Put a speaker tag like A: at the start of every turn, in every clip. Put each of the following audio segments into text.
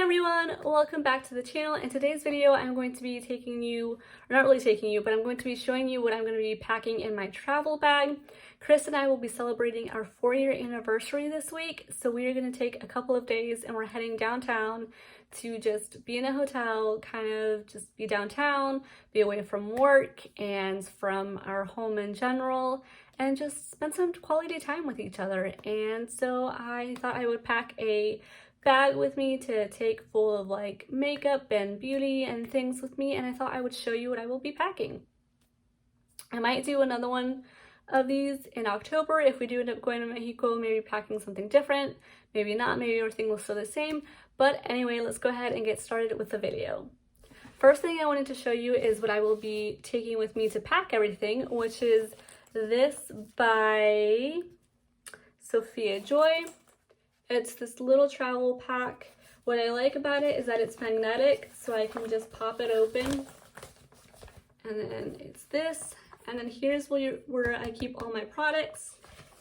A: everyone, welcome back to the channel. In today's video, I'm going to be taking you, or not really taking you, but I'm going to be showing you what I'm going to be packing in my travel bag. Chris and I will be celebrating our 4-year anniversary this week, so we are going to take a couple of days and we're heading downtown to just be in a hotel, kind of just be downtown, be away from work and from our home in general, and just spend some quality time with each other. And so I thought I would pack a bag with me to take full of like makeup and beauty and things with me, and I thought I would show you what I will be packing. I might do another one of these in October if we do end up going to Mexico, maybe packing something different, maybe not, maybe everything will stay the same. But anyway, let's go ahead and get started with the video. First thing I wanted to show you is what I will be taking with me to pack everything, which is this by Sophia Joy. It's this little travel pack. What I like about it is that it's magnetic, so I can just pop it open. And then it's this. And then here's where I keep all my products.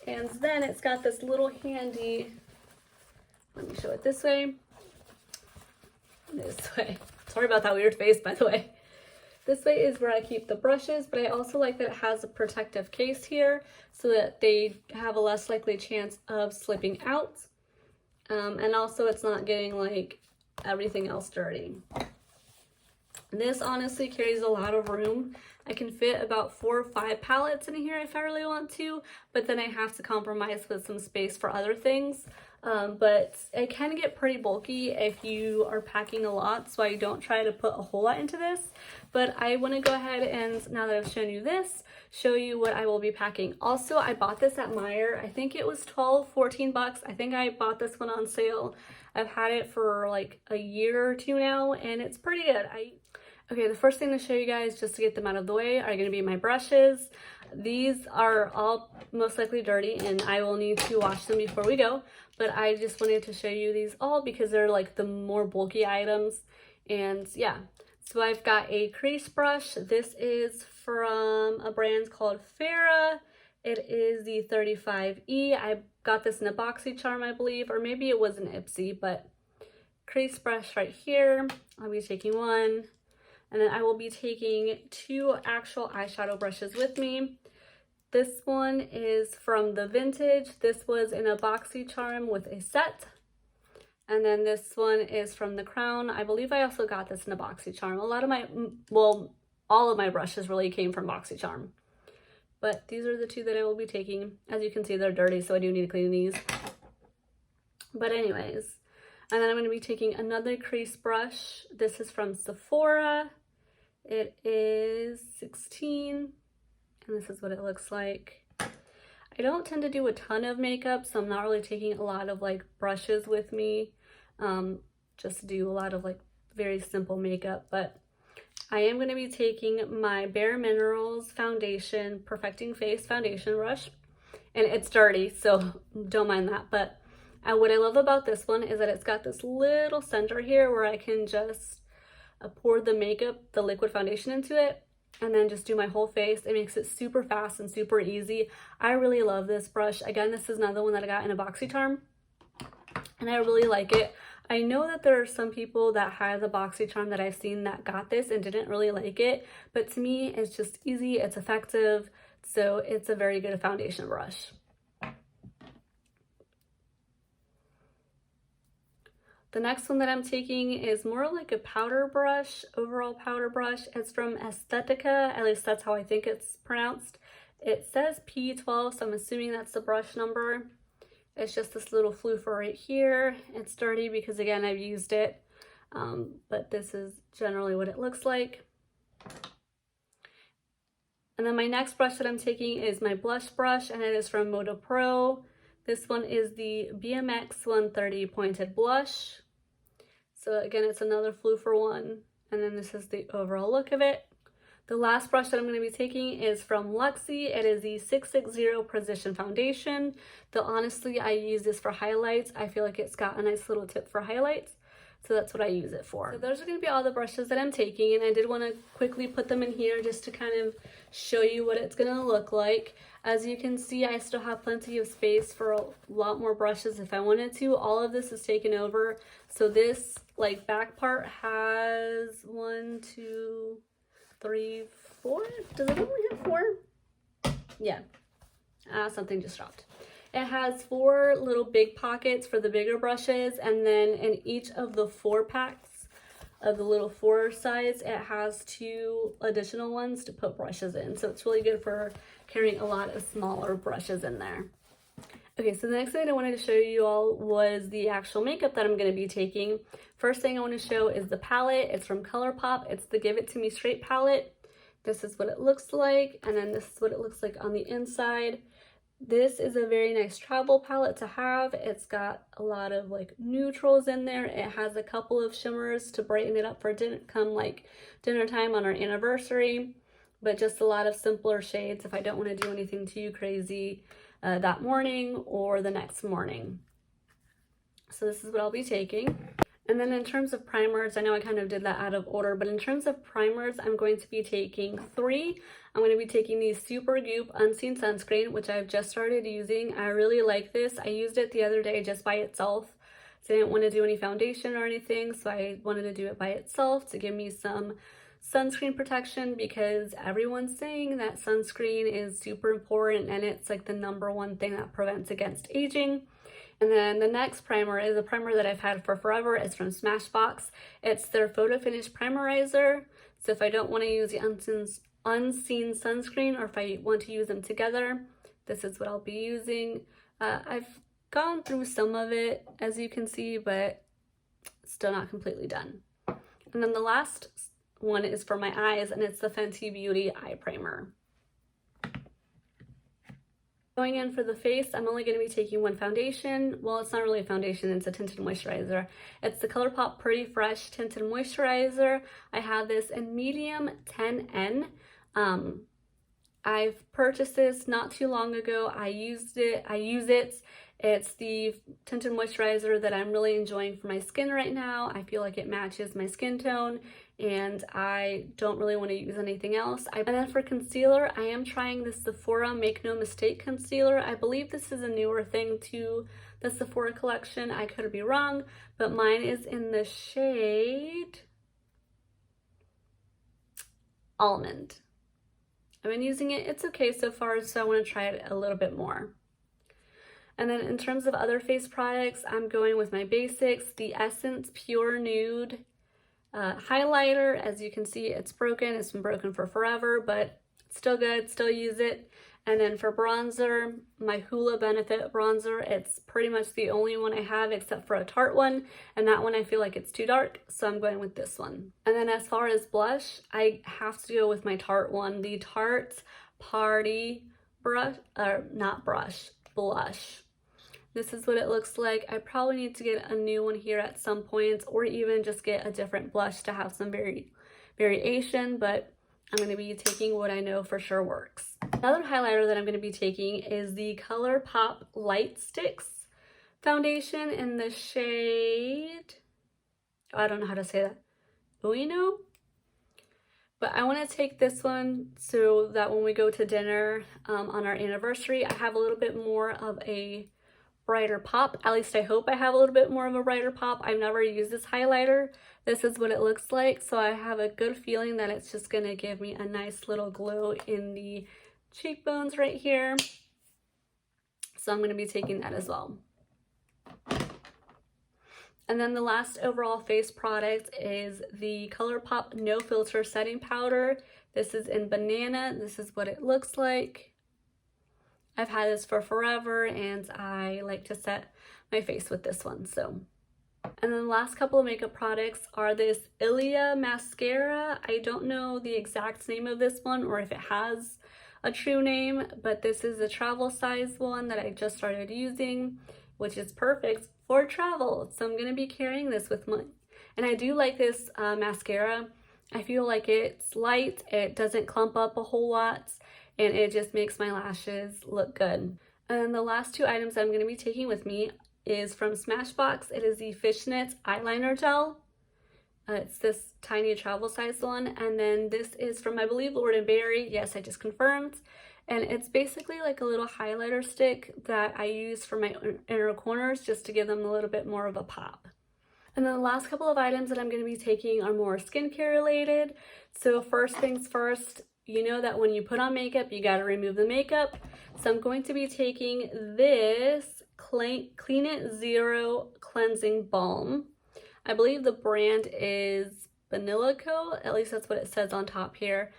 A: And then it's got this little handy, let me show it this way. This way. Sorry about that weird face, by the way. This way is where I keep the brushes, but I also like that it has a protective case here so that they have a less likely chance of slipping out. And also it's not getting like everything else dirty. This honestly carries a lot of room. I can fit about 4 or 5 palettes in here if I really want to, but then I have to compromise with some space for other things. But it can get pretty bulky if you are packing a lot, so I don't try to put a whole lot into this. But I want to go ahead and, now that I've shown you this, show you what I will be packing. Also, I bought this at Meijer. I think it was 12, 14 bucks. I think I bought this one on sale. I've had it for like a year or two now, and it's pretty good. Okay, the first thing to show you guys, just to get them out of the way, are going to be my brushes. These are all most likely dirty, and I will need to wash them before we go. But I just wanted to show you these all because they're like the more bulky items. And yeah, so I've got a crease brush. This is from a brand called Farrah. It is the 35E. I got this in a BoxyCharm, I believe, or maybe it was an Ipsy, but crease brush right here. I'll be taking one. And then I will be taking 2 actual eyeshadow brushes with me. This one is from the Vintage. This was in a BoxyCharm with a set. And then this one is from the Crown. I believe I also got this in a BoxyCharm. A lot of my, well, all of my brushes really came from BoxyCharm. But these are the 2 that I will be taking. As you can see, they're dirty, so I do need to clean these. But anyways, and then I'm going to be taking another crease brush. This is from Sephora. It is 16, and this is what it looks like. I don't tend to do a ton of makeup, so I'm not really taking a lot of like brushes with me, just to do a lot of like very simple makeup. But I am going to be taking my Bare Minerals foundation, Perfecting Face foundation brush, and it's dirty, so don't mind that. But what I love about this one is that it's got this little center here where I can just pour the makeup, the liquid foundation into it, and then just do my whole face. It makes it super fast and super easy. I really love this brush. Again, this is another one that I got in a BoxyCharm, and I really like it. I know that there are some people that have the BoxyCharm that I've seen that got this and didn't really like it, but to me, it's just easy, it's effective, so it's a very good foundation brush. The next one that I'm taking is more like a powder brush, overall powder brush. It's from Aesthetica, at least that's how I think it's pronounced. It says P12, so I'm assuming that's the brush number. It's just this little floofer right here. It's dirty because, again, I've used it, but this is generally what it looks like. And then my next brush that I'm taking is my blush brush, and it is from Moda Pro. This one is the BMX 130 Pointed Blush. So again, it's another floofer one. And then this is the overall look of it. The last brush that I'm going to be taking is from Luxie. It is the 660 Precision Foundation. Though honestly, I use this for highlights. I feel like it's got a nice little tip for highlights. So that's what I use it for. So those are going to be all the brushes that I'm taking, and I did want to quickly put them in here just to kind of show you what it's going to look like. As you can see, I still have plenty of space for a lot more brushes if I wanted to. All of this is taken over, so this like back part has 1, 2, 3, 4. Does it only have 4? Yeah. Something just dropped. It has 4 little big pockets for the bigger brushes, and then in each of the 4 packs of the little 4 size, it has 2 additional ones to put brushes in. So it's really good for carrying a lot of smaller brushes in there. Okay, so the next thing I wanted to show you all was the actual makeup that I'm going to be taking. First thing I want to show is the palette. It's from ColourPop. It's the Give It To Me Straight palette. This is what it looks like, and then this is what it looks like on the inside. This is a very nice travel palette to have. It's got a lot of like neutrals in there. It has a couple of shimmers to brighten it up for dinner, come like dinner time on our anniversary, but just a lot of simpler shades if I don't want to do anything too crazy that morning or the next morning. So this is what I'll be taking. And then in terms of primers, I know I kind of did that out of order, but in terms of primers, I'm going to be taking 3. I'm going to be taking the Super Goop Unseen Sunscreen, which I've just started using. I really like this. I used it the other day just by itself. So I didn't want to do any foundation or anything, so I wanted to do it by itself to give me some sunscreen protection, because everyone's saying that sunscreen is super important and it's like the #1 thing that prevents against aging. And then the next primer is a primer that I've had for forever. It's from Smashbox. It's their Photo Finish Primerizer. So if I don't want to use the unseen sunscreen, or if I want to use them together, this is what I'll be using. I've gone through some of it, as you can see, but still not completely done. And then the last one is for my eyes, and it's the Fenty Beauty Eye Primer. Going in for the face, I'm only going to be taking 1 foundation. Well, it's not really a foundation, it's a tinted moisturizer. It's the ColourPop Pretty Fresh Tinted Moisturizer. I have this in medium 10N. I've purchased this not too long ago. I use it. It's the tinted moisturizer that I'm really enjoying for my skin right now. I feel like it matches my skin tone, and I don't really want to use anything else. And then for concealer, I am trying this Sephora Make No Mistake concealer. I believe this is a newer thing to the Sephora collection. I could be wrong, but mine is in the shade Almond. I've been using it. It's okay so far, so I want to try it a little bit more. And then in terms of other face products, I'm going with my basics, the Essence Pure Nude highlighter. As you can see, it's broken. It's been broken for forever, but it's still good. Still use it. And then for bronzer, my Hoola Benefit bronzer. It's pretty much the only one I have except for a Tarte one, and that one I feel like it's too dark, so I'm going with this one. And then as far as blush, I have to go with my Tarte one, the Tarte Party Brush, or not brush, blush. This is what it looks like. I probably need to get a new one here at some point, or even just get a different blush to have some variation, but I'm going to be taking what I know for sure works. Another highlighter that I'm going to be taking is the ColourPop Light Sticks foundation in the shade, I don't know how to say that, Uino? But I want to take this one so that when we go to dinner on our anniversary, I have a little bit more of a brighter pop. At least I hope I have a little bit more of a brighter pop. I've never used this highlighter. This is what it looks like, so I have a good feeling that it's just going to give me a nice little glow in the cheekbones right here. So I'm going to be taking that as well. And then the last overall face product is the ColourPop No Filter Setting Powder. This is in Banana. This is what it looks like. I've had this for forever, and I like to set my face with this one. So, and then the last couple of makeup products are this Ilia mascara. I don't know the exact name of this one or if it has a true name, but this is a travel size one that I just started using, which is perfect for travel. So I'm going to be carrying this with me. And I do like this mascara. I feel like it's light, it doesn't clump up a whole lot, and it just makes my lashes look good. And the last 2 items I'm going to be taking with me is from Smashbox. It is the Fishnet Eyeliner Gel. It's this tiny travel size one. And then this is from, I believe, Lord & Berry. Yes, I just confirmed. And it's basically like a little highlighter stick that I use for my inner corners just to give them a little bit more of a pop. And then the last couple of items that I'm going to be taking are more skincare related. So first things first, you know that when you put on makeup, you got to remove the makeup. So I'm going to be taking this Clean It Zero Cleansing Balm. I believe the brand is Vanillico, at least that's what it says on top here.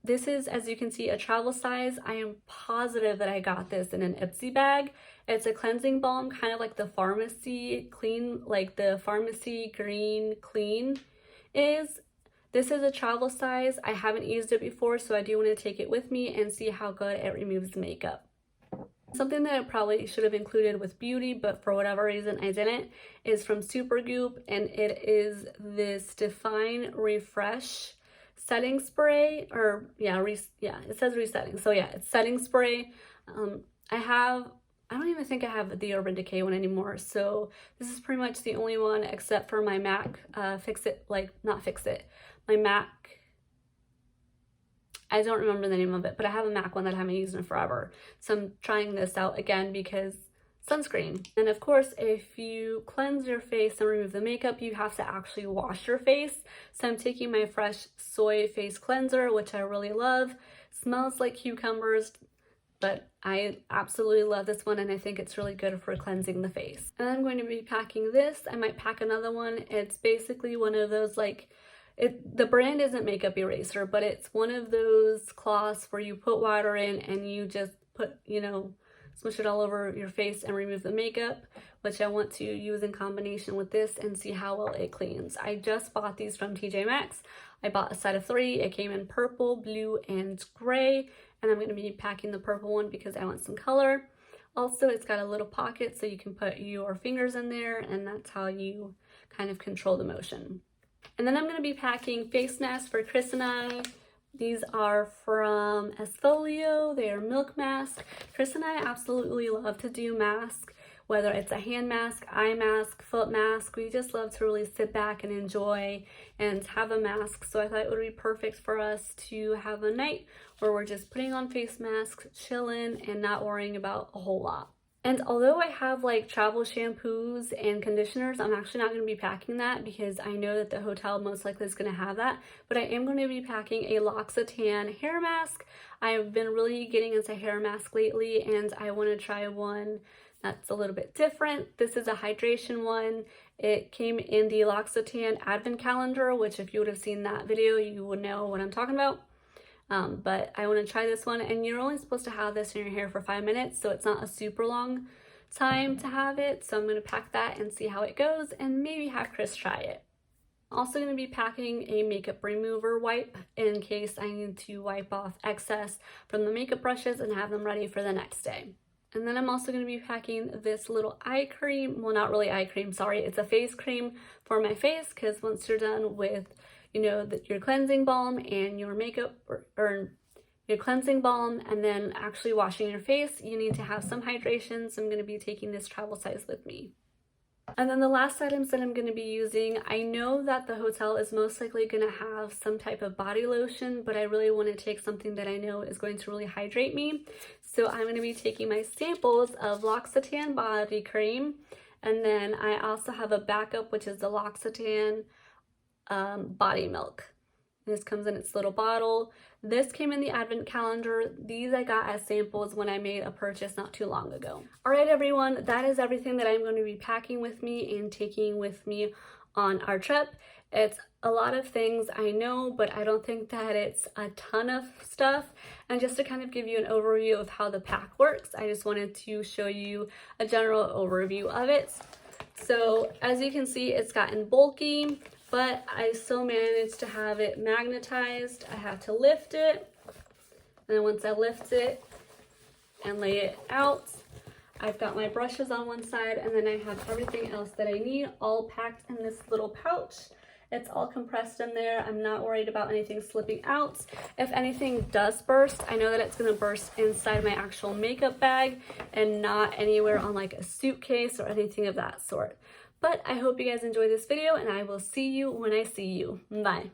A: This is, as you can see, a travel size. I am positive that I got this in an Ipsy bag. It's a cleansing balm, kind of like the pharmacy clean, like the pharmacy green clean is. This is a travel size. I haven't used it before, so I do want to take it with me and see how good it removes makeup. Something that I probably should have included with beauty, but for whatever reason I didn't, is from Supergoop, and it is this Define Refresh setting spray, or it says resetting, so yeah, it's setting spray. I don't even think I have the Urban Decay one anymore, so this is pretty much the only one except for my MAC my MAC, I don't remember the name of it, but I have a MAC one that I haven't used in forever, so I'm trying this out again because sunscreen. And of course, if you cleanse your face and remove the makeup, you have to actually wash your face. So I'm taking my Fresh Soy Face Cleanser, which I really love. Smells like cucumbers, but I absolutely love this one, and I think it's really good for cleansing the face. And I'm going to be packing this. I might pack another one. It's basically one of those, like, the brand isn't Makeup Eraser, but it's one of those cloths where you put water in and you just put, smush it all over your face and remove the makeup, which I want to use in combination with this and see how well it cleans. I just bought these from TJ Maxx. I bought a set of 3. It came in purple, blue, and gray, and I'm going to be packing the purple one because I want some color. Also, it's got a little pocket so you can put your fingers in there, and that's how you kind of control the motion. And then I'm going to be packing face masks for Chris and I. These are from Esfolio. They are milk masks. Chris and I absolutely love to do masks, whether it's a hand mask, eye mask, foot mask. We just love to really sit back and enjoy and have a mask. So I thought it would be perfect for us to have a night where we're just putting on face masks, chilling, and not worrying about a whole lot. And although I have like travel shampoos and conditioners, I'm actually not going to be packing that because I know that the hotel most likely is going to have that. But I am going to be packing a L'Occitane hair mask. I've been really getting into hair mask lately, and I want to try one that's a little bit different. This is a hydration one. It came in the L'Occitane advent calendar, which if you would have seen that video, you would know what I'm talking about. But I want to try this one, and you're only supposed to have this in your hair for 5 minutes, so it's not a super long time to have it. So I'm going to pack that and see how it goes, and maybe have Chris try it. I'm also going to be packing a makeup remover wipe in case I need to wipe off excess from the makeup brushes and have them ready for the next day. And then I'm also going to be packing this little eye cream, well, not really eye cream, sorry, it's a face cream for my face, because once you're done with your cleansing balm and your makeup, or your cleansing balm and then actually washing your face, you need to have some hydration. So I'm going to be taking this travel size with me. And then the last items that I'm going to be using, I know that the hotel is most likely going to have some type of body lotion, but I really want to take something that I know is going to really hydrate me. So I'm going to be taking my samples of L'Occitane body cream, and then I also have a backup, which is the L'Occitane body milk. This comes in its little bottle. This came in the advent calendar. These I got as samples when I made a purchase not too long ago. All right, everyone, that is everything that I'm going to be packing with me and taking with me on our trip. It's a lot of things, I know, but I don't think that it's a ton of stuff. And just to kind of give you an overview of how the pack works, I just wanted to show you a general overview of it. So as you can see, it's gotten bulky, but I still managed to have it magnetized. I have to lift it, and then once I lift it and lay it out, I've got my brushes on one side, and then I have everything else that I need all packed in this little pouch. It's all compressed in there. I'm not worried about anything slipping out. If anything does burst, I know that it's going to burst inside my actual makeup bag and not anywhere on like a suitcase or anything of that sort. But I hope you guys enjoyed this video, and I will see you when I see you. Bye.